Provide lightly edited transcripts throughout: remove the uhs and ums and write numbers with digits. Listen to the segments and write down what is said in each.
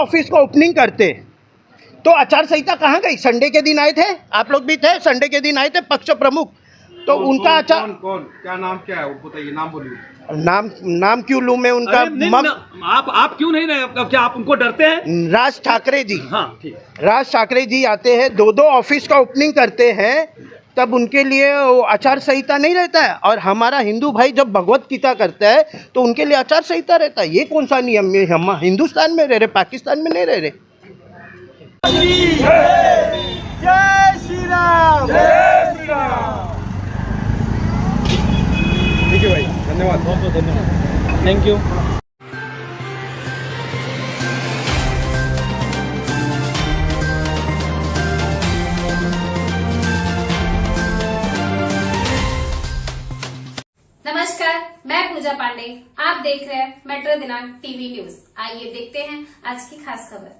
Office का opening करते तो आचार संहिता कहाँ गई? संडे के दिन आए थे, आप लोग भी थे, संडे के दिन आए थे पक्ष प्रमुख, तो उनका आचार कौन क्या नाम क्या है वो बताइए, नाम बोलिए। नाम क्यों लूं मैं उनका? आप क्यों नहीं रहे? क्या आप उनको डरते हैं? राज ठाकरे जी, हाँ ठीक, राज ठाकरे जी आते हैं, दो ऑफिस का ओपनिंग करते हैं, तब उनके लिए वो आचार संहिता नहीं रहता है। और हमारा हिंदू भाई जब भगवत गीता करता है तो उनके लिए आचार संहिता रहता है। ये कौन सा नियम है? हम हिंदुस्तान में रह रहे, पाकिस्तान में नहीं रह रहे। जय श्री राम, जय श्री राम। ठीक है भाई, धन्यवाद, बहुत बहुत धन्यवाद, थैंक यू। नमस्कार, मैं पूजा पांडे। आप देख रहे हैं मेट्रो दिनांक टीवी न्यूज। आइए देखते हैं आज की खास खबर।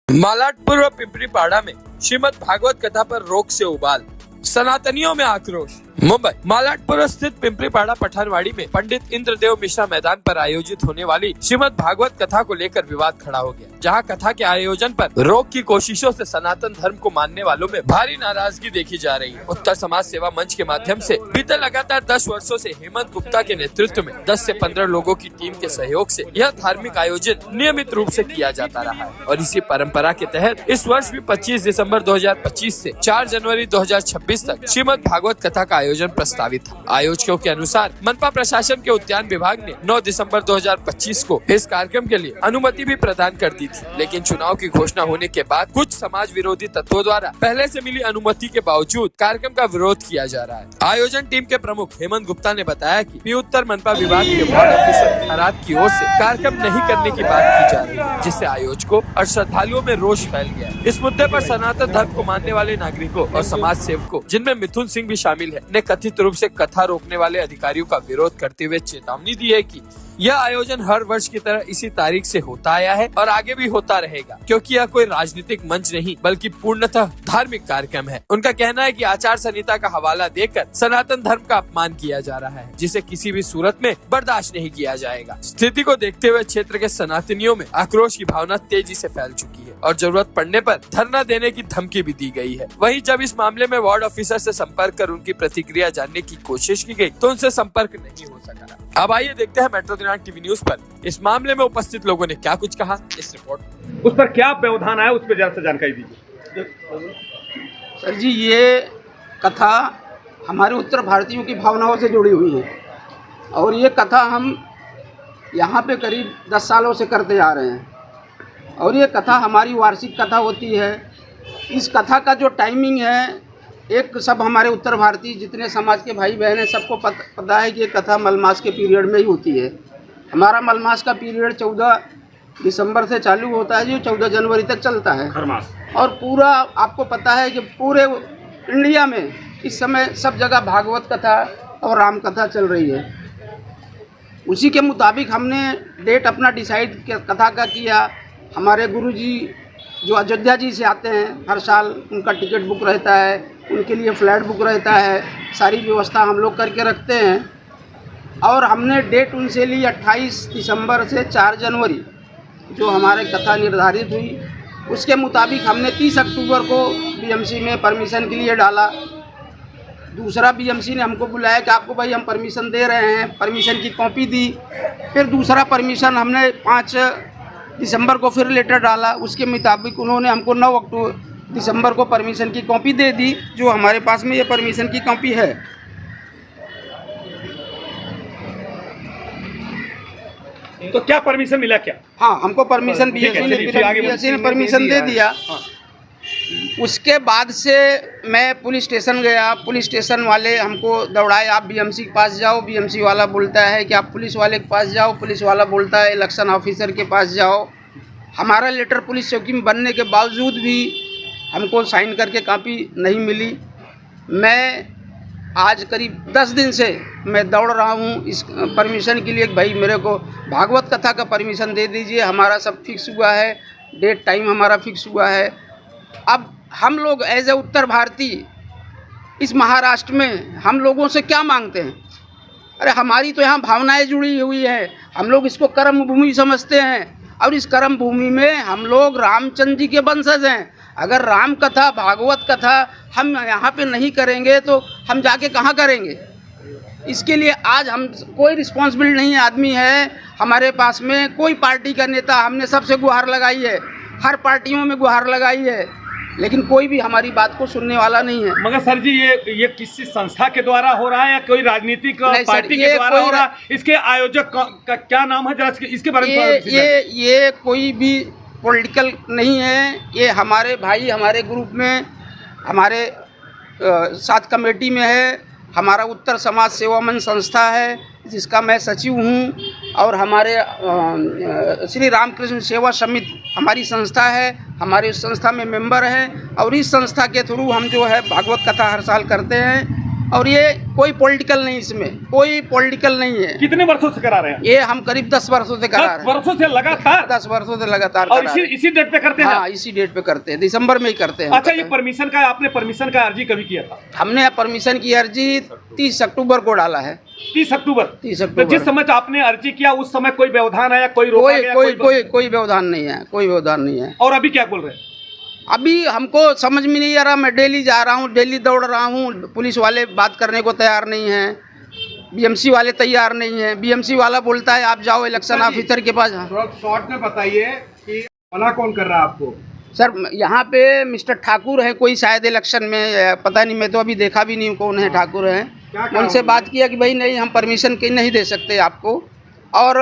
मालाडपुर और पिंपरीपाड़ा में श्रीमद् भागवत कथा पर रोक से उबाल, सनातनियों में आक्रोश। मुंबई मालाडपुर स्थित पिंपरीपाड़ा पठानवाड़ी में पंडित इंद्रदेव मिश्रा मैदान पर आयोजित होने वाली श्रीमद् भागवत कथा को लेकर विवाद खड़ा हो गया, जहां कथा के आयोजन पर रोक की कोशिशों से सनातन धर्म को मानने वालों में भारी नाराजगी देखी जा रही है। उत्तर समाज सेवा मंच के माध्यम से बीते लगातार 10 वर्षों से हेमंत गुप्ता के नेतृत्व में 10 से 15 लोगों की टीम के सहयोग से यह धार्मिक आयोजन नियमित रूप से किया जाता रहा है और इसी परंपरा के तहत इस वर्ष भी 25 दिसंबर 2025 से 4 जनवरी 2026 तक श्रीमद् भागवत कथा का आयोजन प्रस्तावित था। आयोजकों के अनुसार मनपा प्रशासन के उद्यान विभाग ने 9 दिसंबर 2025 को इस कार्यक्रम के लिए अनुमति भी प्रदान कर दी थी, लेकिन चुनाव की घोषणा होने के बाद कुछ समाज विरोधी तत्वों द्वारा पहले से मिली अनुमति के बावजूद कार्यक्रम का विरोध किया जा रहा है। आयोजन टीम के प्रमुख हेमंत गुप्ता ने बताया कि उत्तर मनपा विभाग के वार्ड ऑफिसर खरात की ओर से कार्यक्रम नहीं करने की बात की जा रही है, जिससे आयोजकों और श्रद्धालुओं में रोष फैल गया है। इस मुद्दे पर सनातन धर्म को मानने वाले नागरिकों और समाज सेवकों, जिनमें मिथुन सिंह भी शामिल है, ने कथित रूप से कथा रोकने वाले अधिकारियों का विरोध करते हुए चेतावनी दी है कि यह आयोजन हर वर्ष की तरह इसी तारीख से होता आया है और आगे भी होता रहेगा, क्योंकि यह कोई राजनीतिक मंच नहीं बल्कि पूर्णतः धार्मिक कार्यक्रम है। उनका कहना है कि आचार संहिता का हवाला देकर सनातन धर्म का अपमान किया जा रहा है, जिसे किसी भी सूरत में बर्दाश्त नहीं किया जाएगा। स्थिति को देखते हुए क्षेत्र के सनातनियों में आक्रोश की भावना तेजी से फैल चुकी है और जरूरत पड़ने पर धरना देने की धमकी भी दी गई है। वहीं जब इस मामले में वार्ड ऑफिसर से संपर्क कर उनकी प्रतिक्रिया जानने की कोशिश की गई तो उनसे संपर्क नहीं हो सका। अब आइए देखते हैं मेट्रो दिनांक टीवी न्यूज पर इस मामले में उपस्थित लोगों ने क्या कुछ कहा। इस रिपोर्ट उस पर क्या व्यवधान आया, उस पर जरा सा जानकारी दीजिए। सर जी, ये कथा हमारे उत्तर भारतीयों की भावनाओं से जुड़ी हुई है और ये कथा हम यहाँ पे करीब 10 सालों से करते आ रहे हैं और ये कथा हमारी वार्षिक कथा होती है। इस कथा का जो टाइमिंग है, एक सब हमारे उत्तर भारतीय जितने समाज के भाई बहन हैं सबको पता है कि ये कथा मलमास के पीरियड में ही होती है। हमारा मलमास का पीरियड 14 दिसंबर से चालू होता है जो 14 जनवरी तक चलता है और पूरा आपको पता है कि पूरे इंडिया में इस समय सब जगह भागवत कथा और राम कथा चल रही है। उसी के मुताबिक हमने डेट अपना डिसाइड कथा का किया। हमारे गुरुजी जो अयोध्या जी से आते हैं हर साल, उनका टिकट बुक रहता है, उनके लिए फ्लैट बुक रहता है, सारी व्यवस्था हम लोग करके रखते हैं और हमने डेट उनसे ली 28 दिसंबर से 4 जनवरी जो हमारे कथा निर्धारित हुई। उसके मुताबिक हमने 30 अक्टूबर को बीएमसी में परमिशन के लिए डाला। दूसरा बीएमसी ने हमको बुलाया कि आपको भाई हम परमिशन दे रहे हैं, परमिशन की कॉपी दी। फिर दूसरा परमिशन हमने 5 दिसंबर को फिर लेटर डाला, उसके मुताबिक उन्होंने हमको 9 दिसंबर को परमिशन की कॉपी दे दी, जो हमारे पास में ये परमिशन की कॉपी है। तो क्या परमिशन मिला क्या? हाँ, हमको परमिशन बीएमसी ने परमिशन दे दिया। उसके बाद से मैं पुलिस स्टेशन गया, पुलिस स्टेशन वाले हमको दौड़ाए, आप बीएमसी के पास जाओ। बीएमसी वाला बोलता है कि आप पुलिस वाले के पास जाओ, पुलिस वाला बोलता है इलेक्शन ऑफिसर के पास जाओ। हमारा लेटर पुलिस चौकी में बनने के बावजूद भी हमको साइन करके कॉपी नहीं मिली। मैं आज करीब 10 दिन से मैं दौड़ रहा हूँ इस परमिशन के लिए, भाई मेरे को भागवत कथा का परमिशन दे दीजिए। हमारा सब फिक्स हुआ है, डेट टाइम हमारा फिक्स हुआ है। अब हम लोग एज ए उत्तर भारतीय इस महाराष्ट्र में हम लोगों से क्या मांगते हैं? अरे हमारी तो यहाँ भावनाएं जुड़ी हुई है, हम लोग इसको कर्म भूमि समझते हैं। और इस कर्म भूमि में हम लोग रामचंद्र जी के वंशज हैं। अगर राम कथा, भागवत कथा हम यहाँ पे नहीं करेंगे तो हम जाके कहाँ करेंगे? इसके लिए आज हम कोई रिस्पॉन्सिबल नहीं आदमी है हमारे पास में, कोई पार्टी का नेता, हमने सबसे गुहार लगाई है, हर पार्टियों में गुहार लगाई है, लेकिन कोई भी हमारी बात को सुनने वाला नहीं है। मगर सर जी ये किसी संस्था के द्वारा हो रहा है या कोई राजनीतिक पार्टी के द्वारा हो रहा है? इसके आयोजक का क्या नाम है, जरा इसके बारे में? ये कोई भी पॉलिटिकल नहीं है, ये हमारे भाई हमारे ग्रुप में हमारे साथ कमेटी में है। हमारा उत्तर समाज सेवा मंच संस्था है जिसका मैं सचिव हूँ, और हमारे श्री रामकृष्ण सेवा समिति हमारी संस्था है, हमारे उस संस्था में मेंबर हैं, और इस संस्था के थ्रू हम जो है भागवत कथा हर साल करते हैं। और ये कोई पॉलिटिकल नहीं, इसमें कोई पॉलिटिकल नहीं है। कितने वर्षों से करा रहे हैं? ये हम करीब 10 वर्षों से करा रहे हैं। 10 वर्षों से लगातार? 10 वर्षों से लगातार। और इसी डेट पे करते हैं? हाँ, इसी डेट पे करते हैं, दिसंबर में ही करते हैं। अच्छा, ये परमिशन का, आपने परमिशन का अर्जी कभी किया था? हमने परमिशन की अर्जी 30 अक्टूबर को डाला है। 30 अक्टूबर? 30 अक्टूबर। तो जिस समय आपने अर्जी किया उस समय कोई व्यवधान आया, कोई रोका गया? कोई व्यवधान नहीं है, कोई व्यवधान नहीं है। और अभी क्या बोल रहे हैं? अभी हमको समझ में नहीं आ रहा। मैं डेली जा रहा हूँ, डेली दौड़ रहा हूँ, पुलिस वाले बात करने को तैयार नहीं हैं, बीएमसी वाले तैयार नहीं हैं। बीएमसी वाला बोलता है आप जाओ इलेक्शन ऑफिसर के पास। शॉर्ट में बताइए कि मना कौन कर रहा है आपको? सर यहाँ पे मिस्टर ठाकुर है कोई, शायद इलेक्शन में, पता नहीं, मैं तो अभी देखा भी नहीं कौन है ठाकुर है। उनसे बात किया कि भाई नहीं, हम परमिशन की नहीं दे सकते आपको। और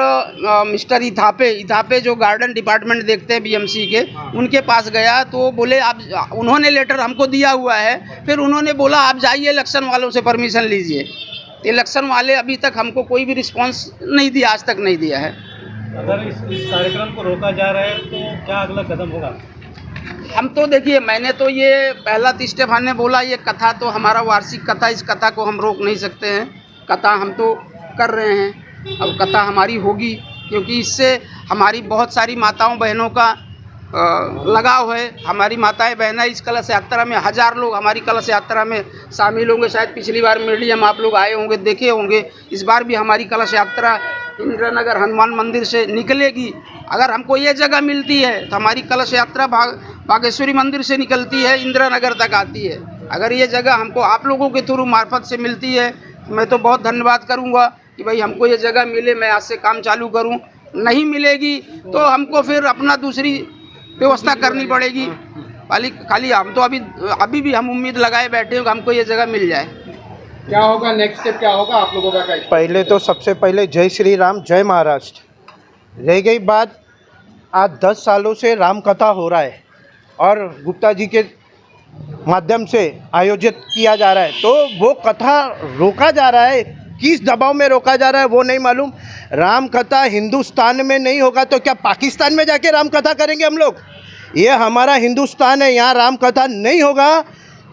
मिस्टर इथापे जो गार्डन डिपार्टमेंट देखते हैं बीएमसी के, उनके पास गया तो बोले आप, उन्होंने लेटर हमको दिया हुआ है, फिर उन्होंने बोला आप जाइए इलेक्शन वालों से परमिशन लीजिए। इलेक्शन वाले अभी तक हमको कोई भी रिस्पांस नहीं दिया, आज तक नहीं दिया है। अगर इस कार्यक्रम को रोका जा रहा है तो क्या अगला कदम होगा? हम तो देखिए, मैंने तो ये पहला स्टेफान ने बोला ये कथा तो हमारा वार्षिक कथा, इस कथा को हम रोक नहीं सकते हैं। कथा हम तो कर रहे हैं, अब कथा हमारी होगी, क्योंकि इससे हमारी बहुत सारी माताओं बहनों का लगाव है। हमारी माताएं बहनें इस कलश यात्रा में, 1000 लोग हमारी कलश यात्रा में शामिल होंगे। शायद पिछली बार मीडियम आप लोग आए होंगे, देखे होंगे। इस बार भी हमारी कलश यात्रा इंदिरा नगर हनुमान मंदिर से निकलेगी। अगर हमको ये जगह मिलती है तो हमारी कलश यात्रा बागेश्वरी मंदिर से निकलती है, इंदिरा नगर तक आती है। अगर ये जगह हमको आप लोगों के थ्रू मार्फत से मिलती है, मैं तो बहुत धन्यवाद करूँगा कि भाई हमको ये जगह मिले, मैं आज से काम चालू करूं। नहीं मिलेगी तो हमको फिर अपना दूसरी व्यवस्था करनी पड़ेगी। खाली हम तो अभी भी हम उम्मीद लगाए बैठे हैं कि हमको ये जगह मिल जाए। क्या होगा नेक्स्ट स्टेप, क्या होगा आप लोगों का? पहले तो सबसे पहले जय श्री राम, जय महाराष्ट्र। रह गई बात, आज 10 सालों से राम कथा हो रहा है और गुप्ता जी के माध्यम से आयोजित किया जा रहा है, तो वो कथा रोका जा रहा है। किस दबाव में रोका जा रहा है वो नहीं मालूम। राम कथा हिंदुस्तान में नहीं होगा तो क्या पाकिस्तान में जाके राम कथा करेंगे हम लोग? ये हमारा हिंदुस्तान है, यहाँ राम कथा नहीं होगा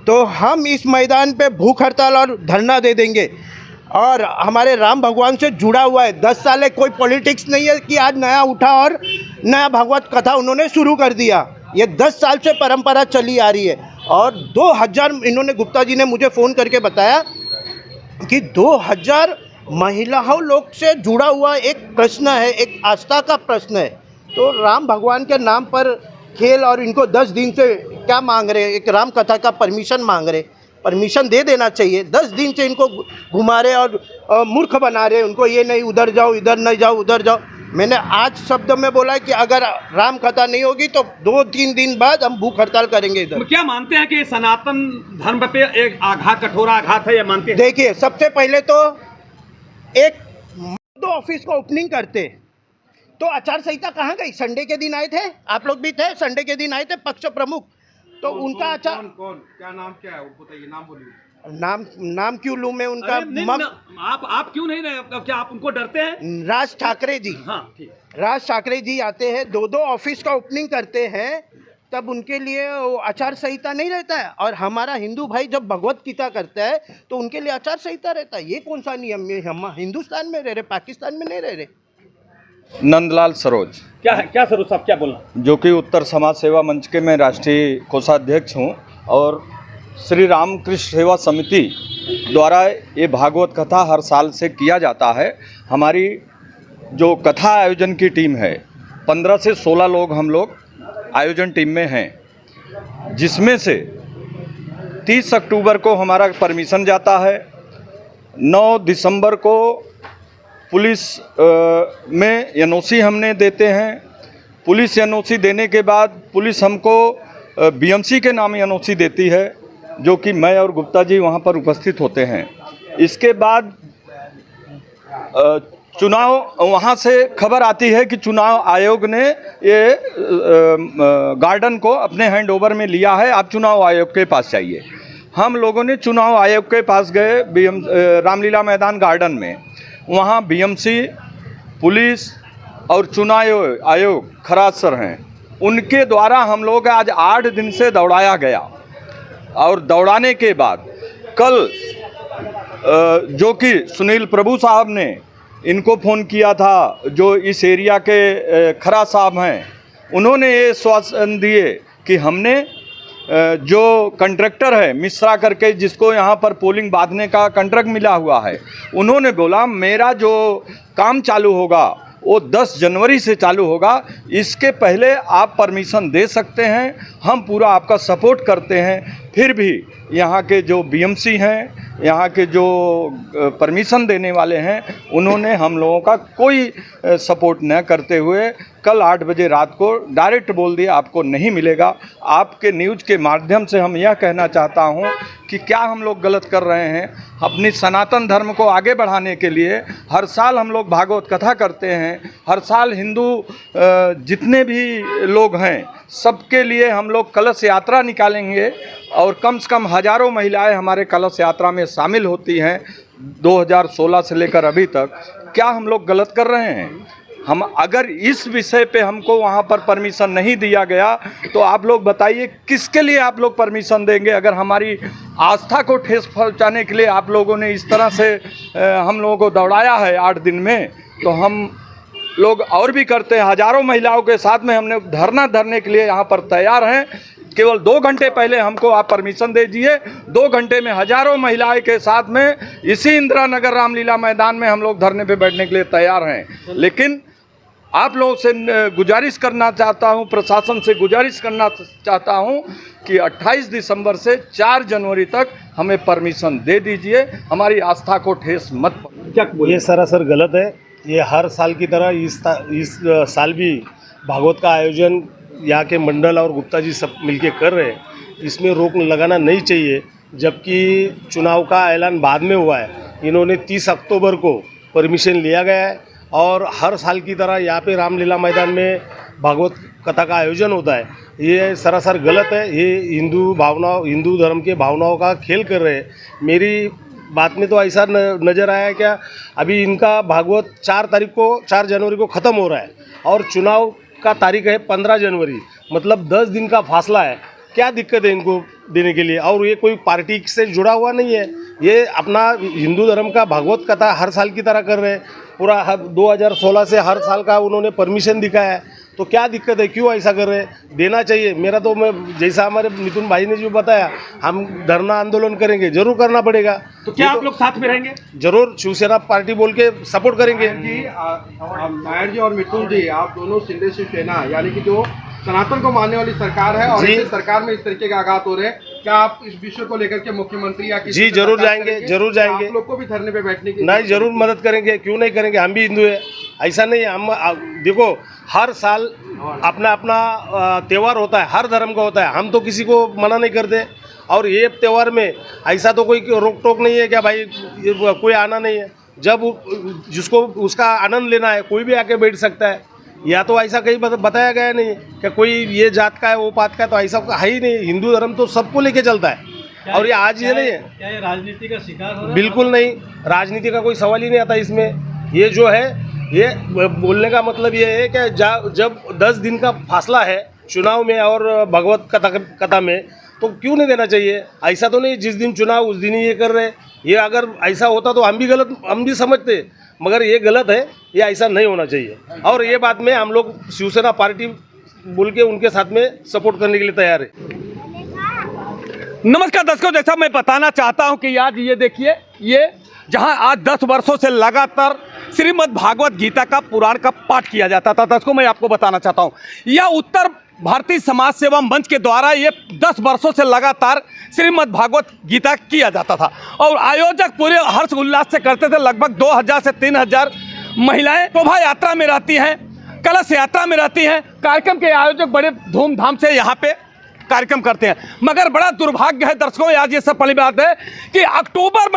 तो हम इस मैदान पे भूख हड़ताल और धरना दे देंगे। और हमारे राम भगवान से जुड़ा हुआ है, 10 साल है, कोई पॉलिटिक्स नहीं है कि आज नया उठा और नया भागवत कथा उन्होंने शुरू कर दिया। ये 10 साल से परंपरा चली आ रही है। और 2000 इन्होंने, गुप्ता जी ने मुझे फ़ोन करके बताया कि 2000 महिलाओं लोग से जुड़ा हुआ एक प्रश्न है, एक आस्था का प्रश्न है। तो राम भगवान के नाम पर खेल, और इनको 10 दिन से क्या मांग रहे, एक राम कथा का परमिशन मांग रहे। परमिशन दे देना चाहिए। 10 दिन से इनको घुमा रहे और मूर्ख बना रहे, उनको ये नहीं उधर जाओ, इधर नहीं जाओ, उधर जाओ। मैंने आज शब्द में बोला कि अगर राम कथा नहीं होगी तो 2-3 दिन बाद हम भूख हड़ताल करेंगे इधर। क्या मानते हैं कि सनातन धर्म पे एक आघात, कठोर आघात है, ये मानते हैं? देखिए, सबसे पहले तो एक दो ऑफिस को ओपनिंग करते तो आचार संहिता कहाँ गई? संडे के दिन आए थे, आप लोग भी थे, संडे के दिन आए थे पक्ष प्रमुख, तो उनका आचार कौन क्या नाम, क्या है वो बताइए, नाम बोलिए। नाम क्यों लूँ मैं उनका? आप क्यों नहीं रहे? क्या आप उनको डरते हैं? राज ठाकरे जी, हाँ ठीक, राज ठाकरे जी आते हैं, 2 ऑफिस का ओपनिंग करते हैं, तब उनके लिए वो आचार संहिता नहीं रहता है। और हमारा हिंदू भाई जब भगवत गीता करता है तो उनके लिए आचार संहिता रहता है। ये कौन सा नियम है? हम हिंदुस्तान में रह रहे, पाकिस्तान में नहीं रह रहे। नंदलाल सरोज, क्या है, क्या सरोज साहब क्या बोलना? जो कि उत्तर समाज सेवा मंच के मैं राष्ट्रीय कोषाध्यक्ष हूं, और श्री रामकृष्ण सेवा समिति द्वारा ये भागवत कथा हर साल से किया जाता है। हमारी जो कथा आयोजन की टीम है 15 से 16 लोग हम लोग आयोजन टीम में हैं, जिसमें से 30 अक्टूबर को हमारा परमिशन जाता है। 9 दिसंबर को पुलिस में एनओसी हमने देते हैं। पुलिस एनओसी देने के बाद पुलिस हमको बीएमसी के नाम एनओसी देती है, जो कि मैं और गुप्ता जी वहाँ पर उपस्थित होते हैं। इसके बाद चुनाव, वहाँ से खबर आती है कि चुनाव आयोग ने ये गार्डन को अपने हैंड ओवर में लिया है, आप चुनाव आयोग के पास जाइए। हम लोगों ने चुनाव आयोग के पास गए, रामलीला मैदान गार्डन में। वहाँ बीएमसी, पुलिस और चुनाव आयोग खराज सर हैं, उनके द्वारा हम लोग आज 8 दिन से दौड़ाया गया। और दौड़ाने के बाद कल जो कि सुनील प्रभु साहब ने इनको फ़ोन किया था, जो इस एरिया के खरा साहब हैं, उन्होंने ये आश्वासन दिए कि हमने जो कॉन्ट्रैक्टर है मिश्रा करके, जिसको यहाँ पर पोलिंग बांधने का कॉन्ट्रैक्ट मिला हुआ है, उन्होंने बोला मेरा जो काम चालू होगा वो 10 जनवरी से चालू होगा, इसके पहले आप परमिशन दे सकते हैं, हम पूरा आपका सपोर्ट करते हैं। फिर भी यहाँ के जो बीएमसी हैं, यहाँ के जो परमिशन देने वाले हैं, उन्होंने हम लोगों का कोई सपोर्ट न करते हुए कल 8 बजे रात को डायरेक्ट बोल दिया आपको नहीं मिलेगा। आपके न्यूज़ के माध्यम से हम यह कहना चाहता हूँ कि क्या हम लोग गलत कर रहे हैं। अपनी सनातन धर्म को आगे बढ़ाने के लिए हर साल हम लोग भागवत कथा करते हैं, हर साल हिंदू जितने भी लोग हैं सबके लिए हम लोग कलश यात्रा निकालेंगे, और कम से कम हज़ारों महिलाएं हमारे कलश यात्रा में शामिल होती हैं 2016 से लेकर अभी तक। क्या हम लोग गलत कर रहे हैं? हम अगर इस विषय पे हमको वहाँ पर परमिशन नहीं दिया गया तो आप लोग बताइए किसके लिए आप लोग परमिशन देंगे? अगर हमारी आस्था को ठेस पहुँचाने के लिए आप लोगों ने इस तरह से हम लोगों को दौड़ाया है 8 दिन में, तो हम लोग और भी करते हैं। हज़ारों महिलाओं के साथ में हमने धरना धरने के लिए यहाँ पर तैयार हैं। केवल 2 घंटे पहले हमको आप परमिशन दे दीजिए, 2 घंटे में हज़ारों महिलाएं के साथ में इसी इंदिरा नगर रामलीला मैदान में हम लोग धरने पे बैठने के लिए तैयार हैं। लेकिन आप लोगों से गुजारिश करना चाहता हूं, प्रशासन से गुजारिश करना चाहता हूं कि 28 दिसंबर से 4 जनवरी तक हमें परमिशन दे दीजिए, हमारी आस्था को ठेस मत पहुंचाइए। ये सरासर गलत है। ये हर साल की तरह इस साल भी भागवत का आयोजन यहाँ के मंडल और गुप्ता जी सब मिलके कर रहे हैं। इसमें रोक लगाना नहीं चाहिए, जबकि चुनाव का ऐलान बाद में हुआ है। इन्होंने 30 अक्टूबर को परमिशन लिया गया है और हर साल की तरह यहाँ पे रामलीला मैदान में भागवत कथा का आयोजन होता है। ये सरासर गलत है। ये हिंदू धर्म के भावनाओं का खेल कर रहे हैं। मेरी बात में तो ऐसा नज़र आया क्या, अभी इनका भागवत 4 जनवरी को ख़त्म हो रहा है और चुनाव का तारीख है 15 जनवरी, मतलब 10 दिन का फासला है। क्या दिक्कत है इनको देने के लिए? और ये कोई पार्टी से जुड़ा हुआ नहीं है, ये अपना हिंदू धर्म का भागवत कथा हर साल की तरह कर रहे हैं। पूरा 2016 से हर साल का उन्होंने परमिशन दिखाया है, तो क्या दिक्कत है? क्यों ऐसा कर रहे हैं? देना चाहिए। मेरा तो मैं जैसा हमारे मिथुन भाई ने जो बताया, हम धरना आंदोलन करेंगे, जरूर करना पड़ेगा। तो क्या आप लोग साथ में रहेंगे? जरूर, शिवसेना पार्टी बोल के सपोर्ट करेंगे। नायर जी और मिथुन जी, आप दोनों शिंदे शिवसेना यानी कि जो सनातन को मानने वाली सरकार है और इस सरकार में इस तरीके के आघात हो रहे हैं, क्या आप इस विषय को लेकर के मुख्यमंत्री या किसी जी जरूर जाएंगे, जरूर जाएंगे। आप लोग को भी धरने पे बैठने की नहीं, जरूर मदद करेंगे, क्यों नहीं करेंगे? हम भी हिंदू है, ऐसा नहीं है। हम देखो, हर साल अपना अपना त्यौहार होता है, हर धर्म का होता है, हम तो किसी को मना नहीं करते। और ये त्यौहार में ऐसा तो कोई रोक टोक नहीं है क्या भाई कोई आना नहीं है। जब जिसको उसका आनंद लेना है कोई भी आके बैठ सकता है। या तो ऐसा कहीं बताया गया नहीं कि कोई ये जात का है वो पात का है, तो ऐसा है ही नहीं। हिंदू धर्म तो सबको लेके चलता है। और ये आज ये नहीं है, क्या ये राजनीति का शिकार हो रहा है? बिल्कुल नहीं, राजनीति का कोई सवाल ही नहीं आता इसमें। ये जो है, ये बोलने का मतलब ये है कि जब 10 दिन का फासला है चुनाव में और भगवत कथा में, तो क्यों नहीं देना चाहिए? ऐसा तो नहीं जिस दिन चुनाव उस दिन ही ये कर रहे हैं। ये अगर ऐसा होता तो हम भी समझते, मगर ये गलत है, ये ऐसा नहीं होना चाहिए। और ये बात में हम लोग शिवसेना पार्टी बोल के उनके साथ में सपोर्ट करने के लिए तैयार है। नमस्कार दर्शकों, जैसा मैं बताना चाहता हूं कि आज ये देखिए ये जहां आज 10 वर्षों से लगातार श्रीमद् भागवत गीता का पुराण का पाठ किया जाता था, दर्शकों मैं आपको बताना चाहता हूं, यह उत्तर भारतीय समाज सेवा मंच के द्वारा ये 10 वर्षों से लगातार श्रीमद् भागवत गीता किया जाता था और आयोजक पूरे हर्ष उल्लास से करते थे। लगभग 2000 से 3000 महिलाएं शोभा यात्रा में रहती हैं, कलश यात्रा में रहती हैं। कार्यक्रम के आयोजक बड़े धूमधाम से यहाँ पे कार्यक्रम करते हैं, मगर बड़ा दुर्भाग्य है दर्शकों, आज ये सब पहली बात है कि अक्टूबर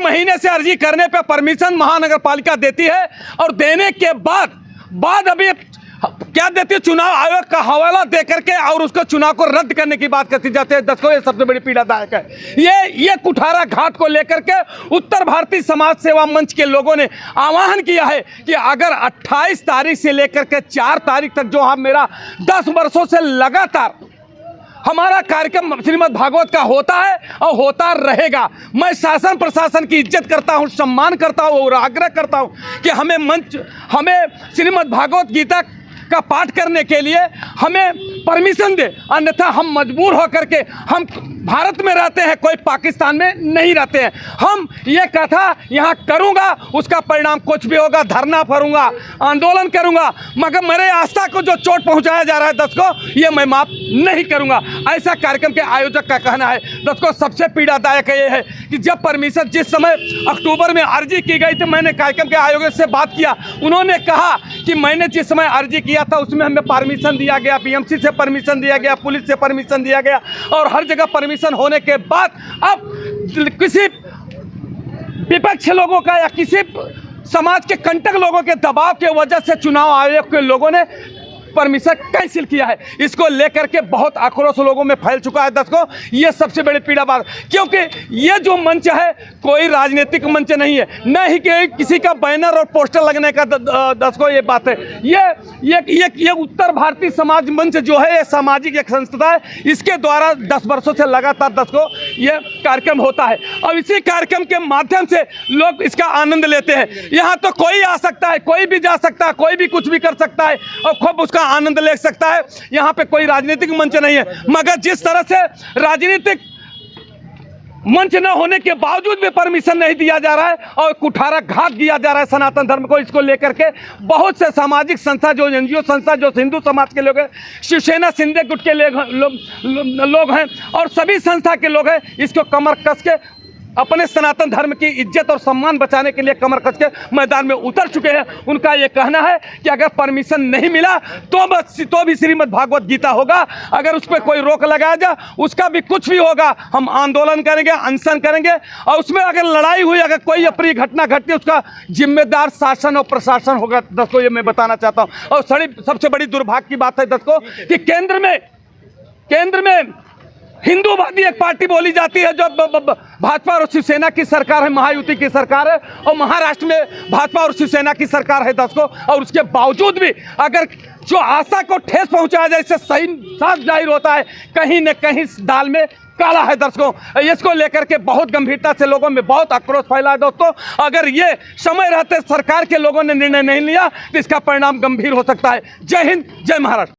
महीने से अर्जी करने पे परमिशन महानगर पालिका देती है और देने के बाद अभी क्या देती है, चुनाव आयोग का हवाला दे करके और उसको चुनाव को रद्द करने की बात करती जाती है। दर्शकों ये सबसे बड़ी पीड़ादायक है। ये कुठारा घाट को लेकर के उत्तर भारतीय समाज सेवा मंच के लोगों ने आह्वान किया है कि अगर 28 तारीख से लेकर के 4 तारीख तक जो हम मेरा 10 वर्षों से लगातार हमारा कार्यक्रम श्रीमद् भागवत का होता है और होता रहेगा, मैं शासन प्रशासन की इज्जत करता हूं, सम्मान करता हूं और आग्रह करता हूं कि हमें श्रीमद् भागवत गीता का पाठ करने के लिए हमें परमिशन दे, अन्यथा हम मजबूर होकर के, हम भारत में रहते हैं, कोई पाकिस्तान में नहीं रहते हैं। हम ये कथा यहाँ करूँगा, उसका परिणाम कुछ भी होगा, धरना करूँगा, आंदोलन करूँगा, मगर मेरे आस्था को जो चोट पहुँचाया जा रहा है दर्शकों, ये मैं माफ़ नहीं करूँगा, ऐसा कार्यक्रम के आयोजक का कहना है। दर्शकों सबसे पीड़ादायक ये है कि जब परमिशन जिस समय अक्टूबर में अर्जी की गई थी, मैंने कार्यक्रम के आयोजक से बात किया, उन्होंने कहा कि मैंने जिस समय अर्जी किया था उसमें हमें परमिशन दिया गया, बीएमसी से परमिशन दिया गया, पुलिस से परमिशन दिया गया और हर जगह परमिशन होने के बाद अब किसी विपक्ष लोगों का या किसी समाज के कंटक लोगों के दबाव के वजह से चुनाव आयोग के लोगों ने परमिशन कैंसिल किया है। इसको लेकर के बहुत आक्रोश लोगों में फैल चुका है दर्शकों, ये सबसे बड़ी पीड़ा बात, क्योंकि ये जो मंच है कोई राजनीतिक मंच नहीं है, न ही किसी का बैनर और पोस्टर लगने का दर्शकों ये बात है। ये उत्तर भारतीय समाज मंच जो है ये सामाजिक एक संस्था है, इसके द्वारा 10 वर्षों से लगातार दर्शकों ये कार्यक्रम होता है और इसी कार्यक्रम के माध्यम से लोग इसका आनंद लेते हैं। यहाँ तो कोई आ सकता है, कोई भी जा सकता है, कोई भी कुछ भी कर सकता है और खूब उसका आनंद ले सकता है। यहाँ पे कोई राजनीतिक मंच नहीं है, मगर जिस तरह से राजनीतिक मंच न होने के बावजूद भी परमिशन नहीं दिया जा रहा है और कुठारा घात दिया जा रहा है सनातन धर्म को, इसको लेकर के बहुत से सामाजिक संस्था, जो एनजीओ संस्था, जो हिंदू समाज के लोग हैं, शिवसेना शिंदे गुट के लोग हैं और सभी संस्था के लोग हैं, इसको कमर कस के अपने सनातन धर्म की इज्जत और सम्मान बचाने के लिए कमर कस के मैदान में उतर चुके हैं। उनका ये कहना है कि अगर परमिशन नहीं मिला तो भी श्रीमद् भागवत गीता होगा, अगर उस पर कोई रोक लगाया जाए, उसका भी कुछ भी होगा, हम आंदोलन करेंगे, अनशन करेंगे और उसमें अगर लड़ाई हुई, अगर कोई अप्रिय घटना घटती, उसका जिम्मेदार शासन और प्रशासन होगा। दोस्तों ये मैं बताना चाहता हूँ। और सबसे बड़ी दुर्भाग्य की बात है दोस्तों कि केंद्र में हिंदूवादी एक पार्टी बोली जाती है, जो भाजपा और शिवसेना की सरकार है, महायुति की सरकार है, और महाराष्ट्र में भाजपा और शिवसेना की सरकार है दोस्तों, और उसके बावजूद भी अगर जो आशा को ठेस पहुंचाया जाए, इससे सही साफ जाहिर होता है कहीं न कहीं दाल में काला है दर्शकों। इसको लेकर के बहुत गंभीरता से लोगों में बहुत आक्रोश फैला है दोस्तों। अगर ये समय रहते सरकार के लोगों ने निर्णय नहीं लिया तो इसका परिणाम गंभीर हो सकता है। जय हिंद, जय महाराष्ट्र।